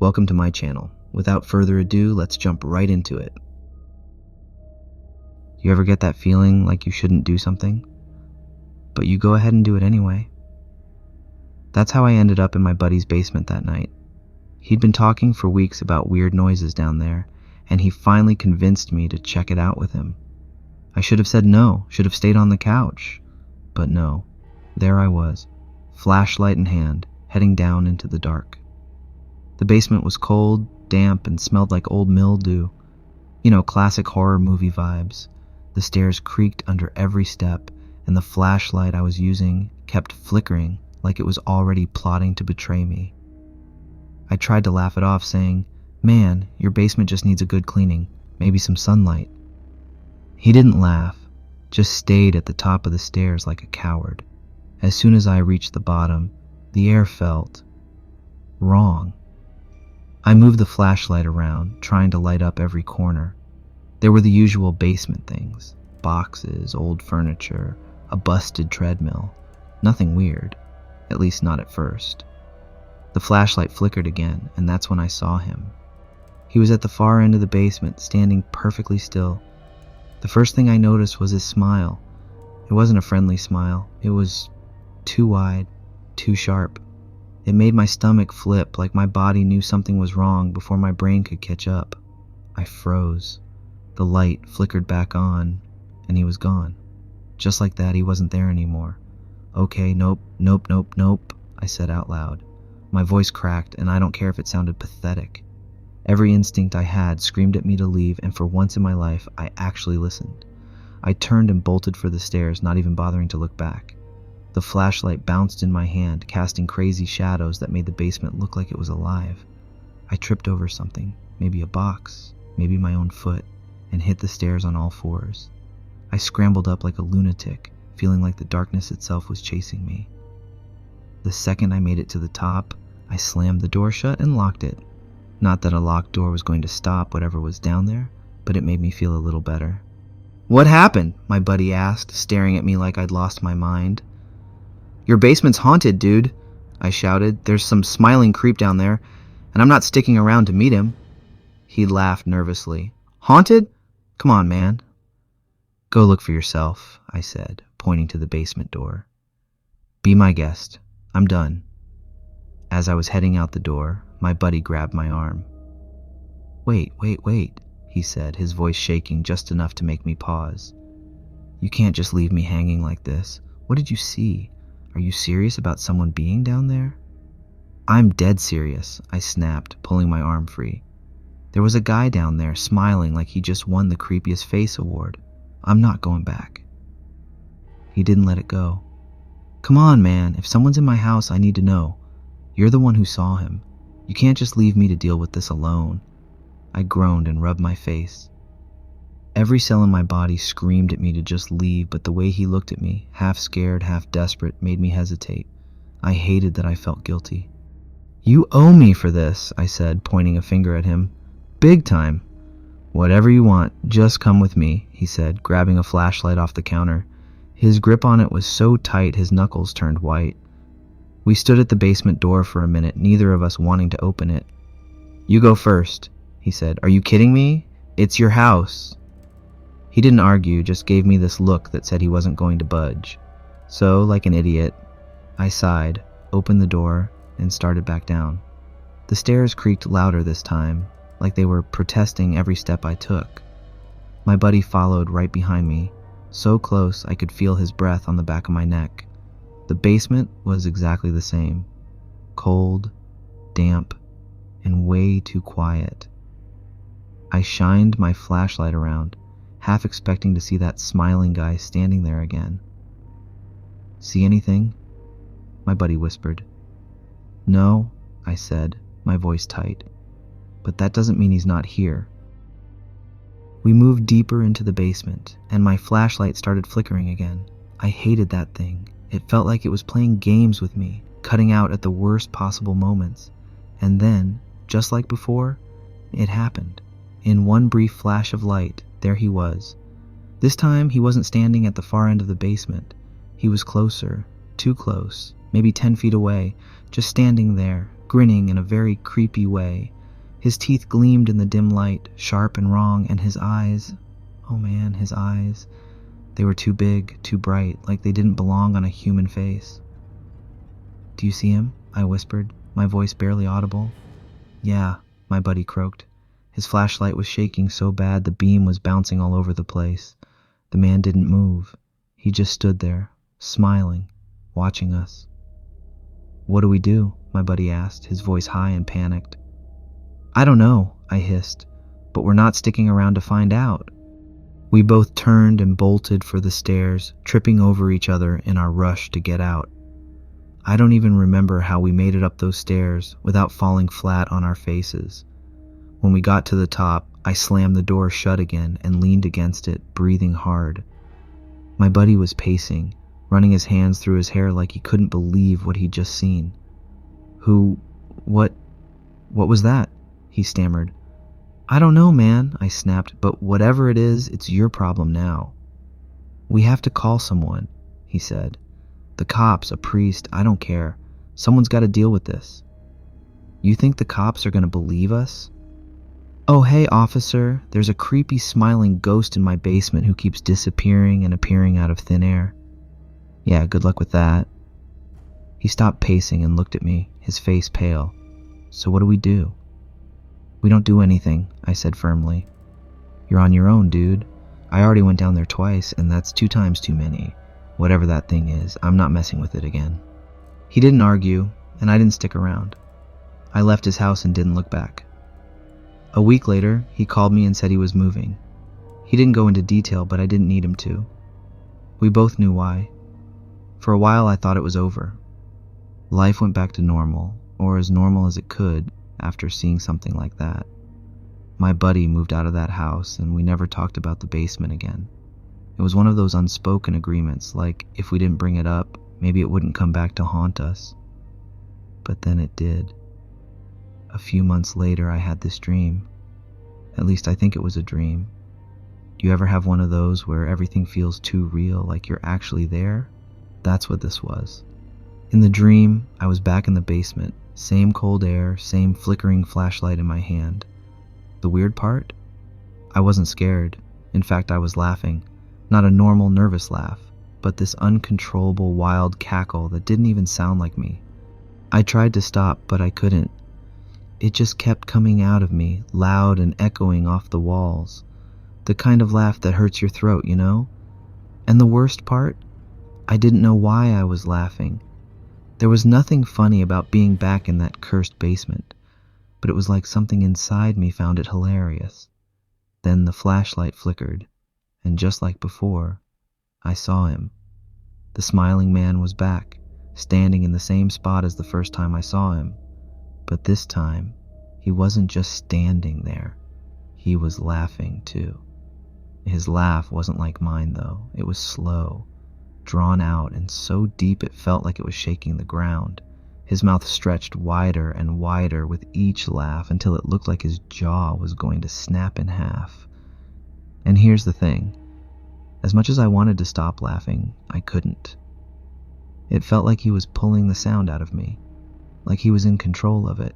Welcome to my channel. Without further ado, let's jump right into it. You ever get that feeling like you shouldn't do something, but you go ahead and do it anyway? That's how I ended up in my buddy's basement that night. He'd been talking for weeks about weird noises down there, and he finally convinced me to check it out with him. I should have said no, should have stayed on the couch. But no, there I was, flashlight in hand, heading down into the dark. The basement was cold, damp, and smelled like old mildew. You know, classic horror movie vibes. The stairs creaked under every step, and the flashlight I was using kept flickering like it was already plotting to betray me. I tried to laugh it off, saying, "Man, your basement just needs a good cleaning, maybe some sunlight." He didn't laugh, just stayed at the top of the stairs like a coward. As soon as I reached the bottom, the air felt wrong. I moved the flashlight around, trying to light up every corner. There were the usual basement things: boxes, old furniture, a busted treadmill. Nothing weird, at least not at first. The flashlight flickered again, and that's when I saw him. He was at the far end of the basement, standing perfectly still. The first thing I noticed was his smile. It wasn't a friendly smile. It was too wide, too sharp. It made my stomach flip, like my body knew something was wrong before my brain could catch up. I froze. The light flickered back on, and he was gone. Just like that, he wasn't there anymore. "Okay, nope, I said out loud. My voice cracked, and I don't care if it sounded pathetic. Every instinct I had screamed at me to leave, and for once in my life, I actually listened. I turned and bolted for the stairs, not even bothering to look back. The flashlight bounced in my hand, casting crazy shadows that made the basement look like it was alive. I tripped over something, maybe a box, maybe my own foot, and hit the stairs on all fours. I scrambled up like a lunatic, feeling like the darkness itself was chasing me. The second I made it to the top, I slammed the door shut and locked it. Not that a locked door was going to stop whatever was down there, but it made me feel a little better. "What happened?" my buddy asked, staring at me like I'd lost my mind. "Your basement's haunted, dude," I shouted. "There's some smiling creep down there, and I'm not sticking around to meet him." He laughed nervously. "Haunted? Come on, man." "Go look for yourself," I said, pointing to the basement door. "Be my guest. I'm done." As I was heading out the door, my buddy grabbed my arm. Wait, he said, his voice shaking just enough to make me pause. "You can't just leave me hanging like this. What did you see? Are you serious about someone being down there?" "I'm dead serious," I snapped, pulling my arm free. "There was a guy down there smiling like he just won the creepiest face award. I'm not going back." He didn't let it go. "Come on, man. If someone's in my house, I need to know. You're the one who saw him. You can't just leave me to deal with this alone." I groaned and rubbed my face. Every cell in my body screamed at me to just leave, but the way he looked at me, half scared, half desperate, made me hesitate. I hated that I felt guilty. "You owe me for this," I said, pointing a finger at him. "Big time." "Whatever you want, just come with me," he said, grabbing a flashlight off the counter. His grip on it was so tight his knuckles turned white. We stood at the basement door for a minute, neither of us wanting to open it. "You go first," he said. "Are you kidding me? It's your house." He didn't argue, just gave me this look that said he wasn't going to budge. So, like an idiot, I sighed, opened the door, and started back down. The stairs creaked louder this time, like they were protesting every step I took. My buddy followed right behind me, so close I could feel his breath on the back of my neck. The basement was exactly the same. Cold, damp, and way too quiet. I shined my flashlight around, half expecting to see that smiling guy standing there again. "See anything?" my buddy whispered. "No," I said, my voice tight. "But that doesn't mean he's not here." We moved deeper into the basement, and my flashlight started flickering again. I hated that thing. It felt like it was playing games with me, cutting out at the worst possible moments. And then, just like before, it happened. In one brief flash of light, there he was. This time, he wasn't standing at the far end of the basement. He was closer, too close, maybe 10 feet away, just standing there, grinning in a very creepy way. His teeth gleamed in the dim light, sharp and wrong, and his eyes, oh man, his eyes, they were too big, too bright, like they didn't belong on a human face. "Do you see him?" I whispered, my voice barely audible. "Yeah," my buddy croaked. His flashlight was shaking so bad the beam was bouncing all over the place. The man didn't move. He just stood there, smiling, watching us. "What do we do?" my buddy asked, his voice high and panicked. "I don't know," I hissed, "but we're not sticking around to find out." We both turned and bolted for the stairs, tripping over each other in our rush to get out. I don't even remember how we made it up those stairs without falling flat on our faces. When we got to the top, I slammed the door shut again and leaned against it, breathing hard. My buddy was pacing, running his hands through his hair like he couldn't believe what he'd just seen. What was that?" he stammered. "I don't know, man," I snapped, "but whatever it is, it's your problem now." "We have to call someone," he said. "The cops, a priest, I don't care. Someone's got to deal with this." "You think the cops are going to believe us?" "Oh, hey, officer, there's a creepy smiling ghost in my basement who keeps disappearing and appearing out of thin air." "Yeah, good luck with that." He stopped pacing and looked at me, his face pale. "So what do we do?" "We don't do anything," I said firmly. "You're on your own, dude. I already went down there twice, and that's 2 times too many. Whatever that thing is, I'm not messing with it again." He didn't argue, and I didn't stick around. I left his house and didn't look back. A week later, he called me and said he was moving. He didn't go into detail, but I didn't need him to. We both knew why. For a while, I thought it was over. Life went back to normal, or as normal as it could, after seeing something like that. My buddy moved out of that house, and we never talked about the basement again. It was one of those unspoken agreements, like if we didn't bring it up, maybe it wouldn't come back to haunt us. But then it did. A few months later, I had this dream. At least I think it was a dream. Do you ever have one of those where everything feels too real, like you're actually there? That's what this was. In the dream, I was back in the basement, same cold air, same flickering flashlight in my hand. The weird part? I wasn't scared. In fact, I was laughing. Not a normal, nervous laugh, but this uncontrollable, wild cackle that didn't even sound like me. I tried to stop, but I couldn't. It just kept coming out of me, loud and echoing off the walls. The kind of laugh that hurts your throat, you know? And the worst part? I didn't know why I was laughing. There was nothing funny about being back in that cursed basement, but it was like something inside me found it hilarious. Then the flashlight flickered, and just like before, I saw him. The smiling man was back, standing in the same spot as the first time I saw him. But this time, he wasn't just standing there. He was laughing too. His laugh wasn't like mine though. It was slow, drawn out, and so deep it felt like it was shaking the ground. His mouth stretched wider and wider with each laugh until it looked like his jaw was going to snap in half. And here's the thing. As much as I wanted to stop laughing, I couldn't. It felt like he was pulling the sound out of me, like he was in control of it.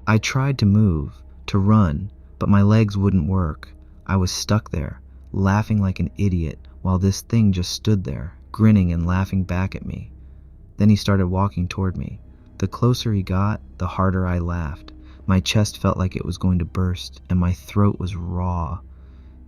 I tried to move, to run, but my legs wouldn't work. I was stuck there, laughing like an idiot, while this thing just stood there, grinning and laughing back at me. Then he started walking toward me. The closer he got, the harder I laughed. My chest felt like it was going to burst, and my throat was raw.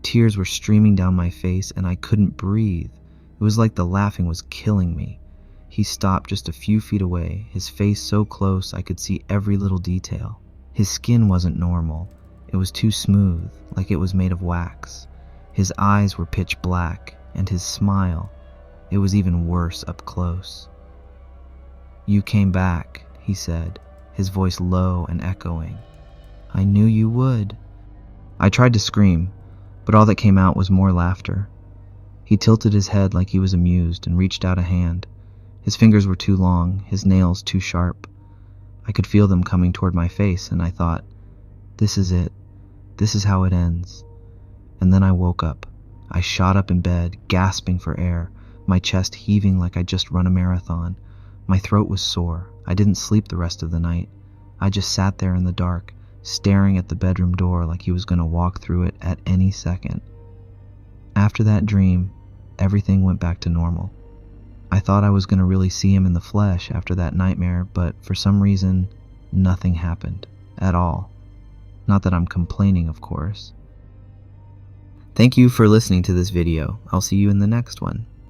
Tears were streaming down my face, and I couldn't breathe. It was like the laughing was killing me. He stopped just a few feet away, his face so close I could see every little detail. His skin wasn't normal. It was too smooth, like it was made of wax. His eyes were pitch black, and his smile, it was even worse up close. "You came back," he said, his voice low and echoing. "I knew you would." I tried to scream, but all that came out was more laughter. He tilted his head like he was amused and reached out a hand. His fingers were too long, his nails too sharp. I could feel them coming toward my face, and I thought, this is it. This is how it ends. And then I woke up. I shot up in bed, gasping for air, my chest heaving like I'd just run a marathon. My throat was sore. I didn't sleep the rest of the night. I just sat there in the dark, staring at the bedroom door like he was going to walk through it at any second. After that dream, everything went back to normal. I thought I was going to really see him in the flesh after that nightmare, but for some reason, nothing happened at all. Not that I'm complaining, of course. Thank you for listening to this video. I'll see you in the next one.